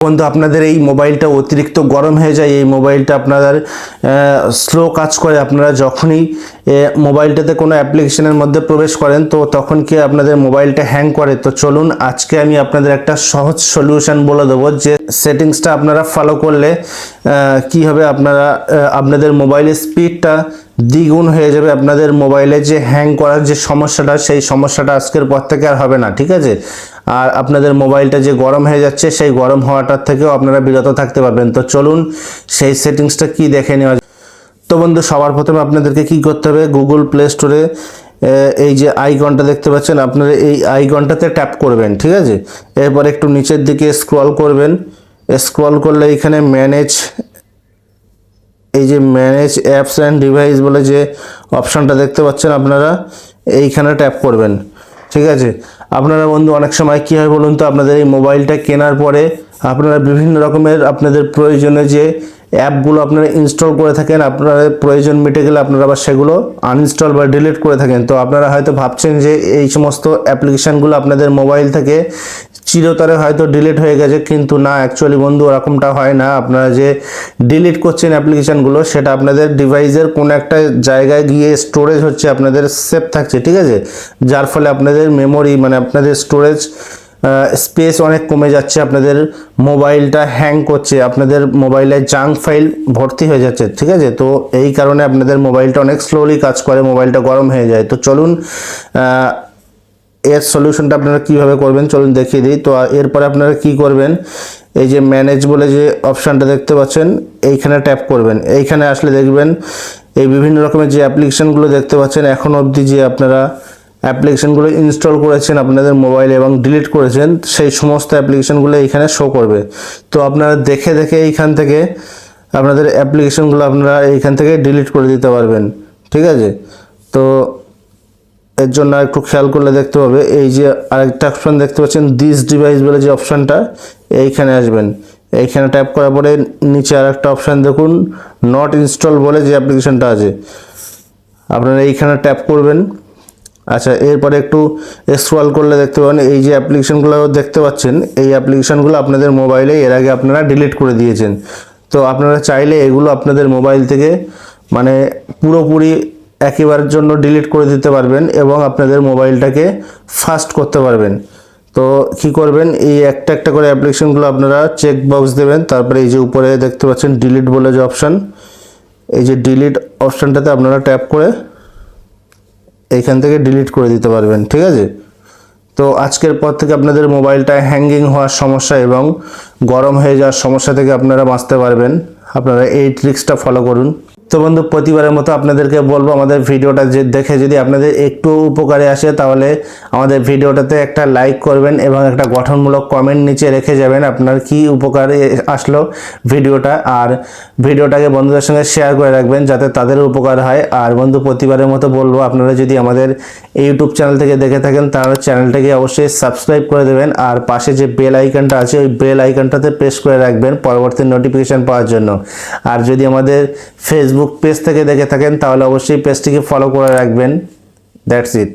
বন্ধু আপনাদের এই মোবাইলটা অতিরিক্ত গরম হয়ে যায়, এই মোবাইলটা আপনাদের স্লো কাজ করে। আপনারা যখনই মোবাইলটাতে কোনো অ্যাপ্লিকেশনের মধ্যে প্রবেশ করেন তো তখন কি আপনাদের মোবাইলটা হ্যাং করে। তো চলুন আজকে আমি আপনাদের একটা সহজ সলিউশন বলে দেবো, যে সেটিংসটা আপনারা ফলো করলে কি হবে, আপনাদের মোবাইলের স্পিডটা দ্বিগুণ হয়ে যাবে। আপনাদের মোবাইলে যে হ্যাং করার যে সমস্যাটা, সেই সমস্যাটা আজকের পর থেকে আর হবে না, ঠিক আছে। আর আপনাদের মোবাইলটা যে গরম হয়ে যাচ্ছে, সেই গরম হওয়াটার থেকেও আপনারা বিরত থাকতে পারবেন। তো চলুন সেই সেটিংসটা কি দেখে নেওয়া যায়। তো বন্ধু সবার প্রথমে আপনাদেরকে কি করতে হবে, গুগল প্লে স্টোরে এই যে আইকনটা দেখতে পাচ্ছেন, আপনারা এই আইকনটাতে ট্যাপ করবেন, ঠিক আছে। এরপর একটু নিচের দিকে স্ক্রল করবেন। স্ক্রল করলে এখানে ম্যানেজ অ্যাপস অ্যান্ড ডিভাইস বলে যে অপশানটা দেখতে পাচ্ছেন, আপনারা এইখানে ট্যাপ করবেন, ঠিক আছে। আপনারা বন্ধু অনেক সময় কী হয় বলুন তো, আপনাদের এই মোবাইলটা কেনার পরে আপনারা বিভিন্ন রকমের আপনাদের প্রয়োজনে যে অ্যাপগুলো আপনারা ইনস্টল করে থাকেন, আপনাদের প্রয়োজন মিটে গেলে আপনারা আবার সেগুলো আনইনস্টল বা ডিলিট করে থাকেন। তো আপনারা হয়তো ভাবছেন যে এই সমস্ত অ্যাপ্লিকেশানগুলো আপনাদের মোবাইল থেকে চিরতরে হয়তো ডিলিট হয়ে গেছে, কিন্তু না, অ্যাকচুয়ালি বন্ধু ওরকমটা হয় না। আপনারা যে ডিলিট করছেন অ্যাপ্লিকেশানগুলো, সেটা আপনাদের ডিভাইসের কোনো একটা জায়গায় গিয়ে স্টোরেজ হচ্ছে, আপনাদের সেভ থাকছে, ঠিক আছে। যার ফলে আপনাদের মেমোরি মানে আপনাদের স্টোরেজ স্পেস অনেক কমে যাচ্ছে, আপনাদের মোবাইলটা হ্যাং করছে, আপনাদের মোবাইলে জাঙ্ক ফাইল ভর্তি হয়ে যাচ্ছে, ঠিক আছে। তো এই কারণে আপনাদের মোবাইলটা অনেক স্লোলি কাজ করে, মোবাইলটা গরম হয়ে যায়। তো চলুন এর সলিউশনটা আপনারা কিভাবে করবেন চলুন দেখিয়ে দিই। তো এরপরে আপনারা কি করবেন, এই যে ম্যানেজ বলে যে অপশানটা দেখতে পাচ্ছেন, এইখানে ট্যাপ করবেন। এইখানে আসলে দেখবেন এই বিভিন্ন রকমের যে অ্যাপ্লিকেশানগুলো দেখতে পাচ্ছেন, এখন অবধি যে আপনারা অ্যাপ্লিকেশানগুলো ইনস্টল করেছেন আপনাদের মোবাইলে এবং ডিলিট করেছেন, সেই সমস্ত অ্যাপ্লিকেশানগুলো এইখানে শো করবে। তো আপনারা দেখে দেখে এইখান থেকে আপনাদের অ্যাপ্লিকেশানগুলো আপনারা এইখান থেকে ডিলিট করে দিতে পারবেন, ঠিক আছে। তো এর জন্য একটু খেয়াল করলে দেখতে পাবে, এই যে আরেকটা অপশান দেখতে পাচ্ছেন দিস ডিভাইস বলে যে অপশানটা, এইখানে আসবেন। এইখানে ট্যাপ করার পরে নিচে আরেকটা অপশান দেখুন নট ইনস্টল বলে যে অ্যাপ্লিকেশানটা আছে, আপনারা এইখানে ট্যাপ করবেন। আচ্ছা, এরপরে একটু স্ক্রল করলে দেখতে পাবেন এই যে অ্যাপ্লিকেশানগুলো দেখতে পাচ্ছেন, এই অ্যাপ্লিকেশানগুলো আপনাদের মোবাইলে এর আগে আপনারা ডিলিট করে দিয়েছেন। তো আপনারা চাইলে এগুলো আপনাদের মোবাইল থেকে মানে পুরোপুরি একেবারের জন্য ডিলিট করে দিতে পারবেন এবং আপনাদের মোবাইলটাকে ফাস্ট করতে পারবেন। তো কি করবেন, এই একটা একটা করে অ্যাপ্লিকেশানগুলো আপনারা চেক বক্স দেবেন। তারপরে এই যে উপরে দেখতে পাচ্ছেন ডিলিট বলে যে অপশান, এই যে ডিলিট অপশানটাতে আপনারা ট্যাপ করে এইখান থেকে ডিলিট করে দিতে পারবেন, ঠিক আছে। তো আজকের পর থেকে আপনাদের মোবাইলটা হ্যাঙ্গিং হওয়ার সমস্যা এবং গরম হয়ে যাওয়ার সমস্যা থেকে আপনারা বাঁচতে পারবেন। আপনারা এই ট্রিক্সটা ফলো করুন। তো বন্ধু প্রতিবারের মতো আপনাদেরকে বলবো, আমাদের ভিডিওটা দেখে যদি আপনাদের একটু উপকারে আসে তাহলে আমাদের ভিডিওটাতে একটা লাইক করবেন এবং একটা গঠনমূলক কমেন্ট নিচে রেখে যাবেন আপনার কি উপকারে আসলো ভিডিওটা। আর ভিডিওটাকে বন্ধুদের সঙ্গে শেয়ার করে রাখবেন যাতে তাদের উপকার হয়। আর বন্ধু প্রতিবারের মতো বলবো, আপনারা যদি আমাদের ইউটিউব চ্যানেল থেকে দেখে থাকেন তাহলে চ্যানেলটাকে অবশ্যই সাবস্ক্রাইব করে দেবেন। আর পাশে যে বেল আইকনটা আছে, ওই বেল আইকনটাতে প্রেস করে রাখবেন পরবর্তী নোটিফিকেশান পাওয়ার জন্য। আর যদি আমাদের ফেসবুক পেজ থেকে দেখে থাকেন তাহলে অবশ্যই পেজটিকে ফলো করে রাখবেন। That's it.